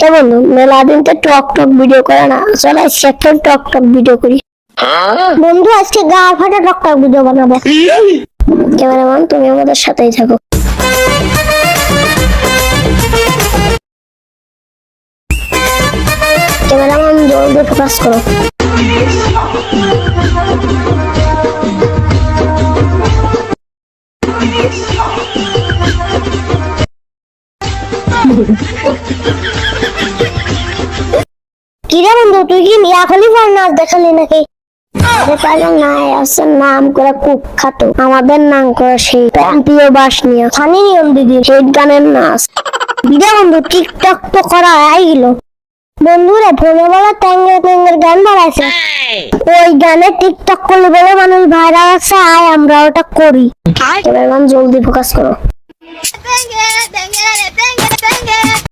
তো বন্ধু মেলা দিন তো টক টক ভিডিও করে না, চল আজকে একটা টক টক ভিডিও করি। বন্ধু আজকে গা ফাটা টক টক ভিডিও বানাবো। ক্যামেরাম্যান তুমি আমাদের সাথেই থাকো। ক্যামেরাম্যান জলদি ফোকাস করো। কিরে বন্ধু তুই কি মিয়া খলিফার নাচ দেখালি নাকি? নাম করে কুখ্যাত, আমাদের নাম করে সেই প্রিয় বাস নিয়ে ফানি নিয়ম দিদি সেই গানের নাচ। কিরে বন্ধু টিকটক তো করা আইলো বন্ধুরা, ভোরবেলা ট্যাঙ্গের ট্যাঙ্গের গান বাড়াইছে, ওই গানে টিকটক করলে বলে মানুষ ভাইরাল আছে, আয় আমরা ওটা করি। এবার জলদি ফোকাস করো।